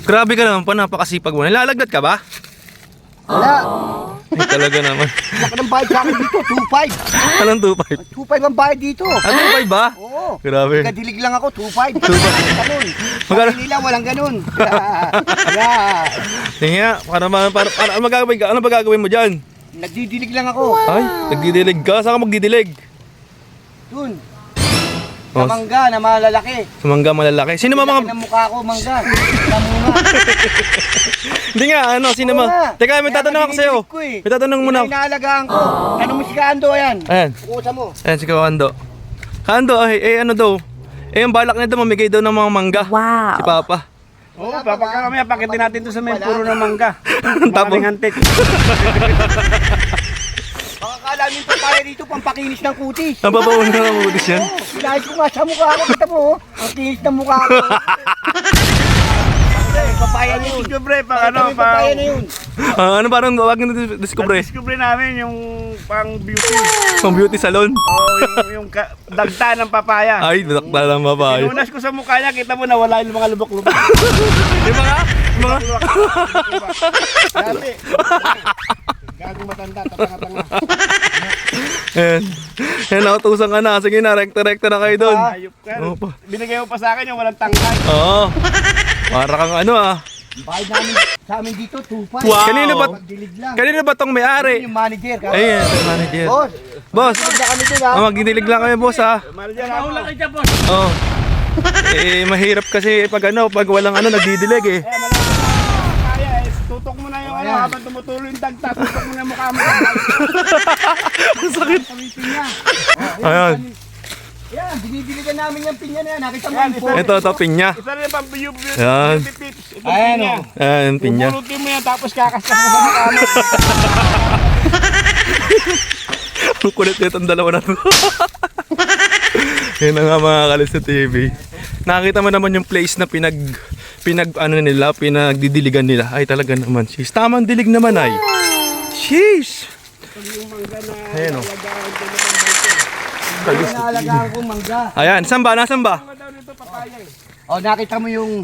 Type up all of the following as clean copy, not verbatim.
Grabe ka naman pa, napakasipag mo. Nalalagnat ka ba? Wala. Ay, talaga naman. Laki ng bayad sa akin dito, 2.5. Anong 2.5? 2.5 ang bayad dito. Ano 2.5 ba? Oo. Grabe. Kadilig lang ako, 2.5. Ganun. Magkano? Sa nila, walang ganun. Yeah. Tingnan, ano magagawin mo dyan? Nagdidilig lang ako. Ay, nagdidilig ka? Saan ka magdidilig? Dun. Oh. Sa mangga na malalaki. Sumangga malalaki. Sino ba Laki mga... ng mukha ko, mangga. Namunga. Hindi nga, ano, sino Oo ba? nga. Teka, may Kaya tatanong ako sa'yo. dinidilig ko eh. May tatanong muna ako. Inaalagaan ko. Anong si Kando yan? Ayan, Kusa mo. ayan si Kando. Kando, ano daw? Ang balak nito, mamigay daw ng mga mangga. Wow. Si Papa. Oo, papagka kami, pakitin natin to sa may puro ng mangga. Tapos- Maraming hantik. Baka kala niyo papaya dito, pampakinis ng kutis. Nababaon na ng utis yan. Sinahit ko nga sa mukha ko, kita mo, oh. Ang kinis ng mukha ko. Papaya na yun. Discovery, pang ano, Papaya na yun. Ano parang wag na discover? Discovery namin yung pang beauty. Pang beauty salon. Oo, yung dagta ng papaya. Ay, dakta lang babae. Pinunas ko sa mukha niya, kita mo nawala yung mga lubok-lubok. Yung mga... Dati. Gagong matanda, tatanga-tanga. Ayan. Ayan, nautusan ka na. Sige na, rekta-rekta na kayo doon. Ayop ka. Opo. Binigay mo pa sa akin yung walang tangkay. Oo. Para kang ano ah. Bayad namin sa amin dito, 2.5. Wow. Magdilig lang. Kanino ba tong may-ari? Yung manager. Ayan, ito yung manager. Boss, Boss, magdilig na kami dun ha. magdidilig lang kami boss ah. Manager ako. Oo. Mahirap kasi pag walang nagdidilig eh. Kaya eh, tutok mo na yung ano, habang tumutuloy yung dagta, tutok mo na yung mukha mo. Ang sakit. Pamitin niya. Ayan. Yan, binibiligan namin yung pinya na yan. Nakita mo Yan, yung Ito, pinya. Isa rin pang beauty Yan. tips. Ito Ayan, pinya. oh. Ayan, pinya. Pupulutin mo yan tapos kakastas mo sa mukha mo. Ang kulit nito ang dalawa na to. Yan na nga mga kalis sa TV. Nakita mo naman yung place na pinagdidiligan nila. Ay talaga naman sis. Tamang dilig naman ay. Sheesh. Ayan o. inaalagaan ko mangga. Ayan, saan ba? Nasaan ba? O, nakita mo yung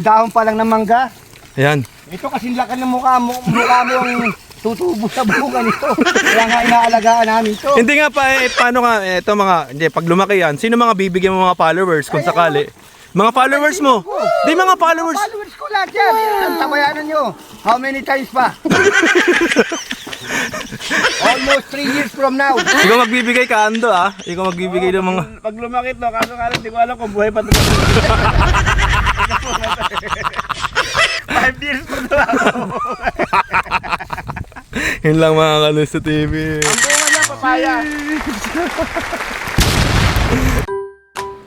dahon pa lang ng mangga? Ayan. Ito kasing laki ng mukha mo ang tutubo sa bunga nito. Kaya nga inaalagaan namin to. Hindi nga pa paano nga ito pag lumaki yan, sino mga bibigyan mo mga followers kung sakali? Mga followers mo. Di mga followers. Followers ko lahat yan. Ang tabayanan nyo. How many times pa? Almost 3 years from now. Ikaw magbibigay ka Ando ah. Ikaw magbibigay ng mga Pag lumakit no, kaso kala hindi ko alam kung buhay pa ito. 5 years pa ito ako. Yun lang mga kalis sa TV. Ang bunga niya, papaya.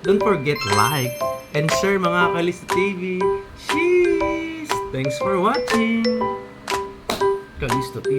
Don't forget like and share mga kalis sa TV. Cheese! Thanks for watching. Kalisto TV.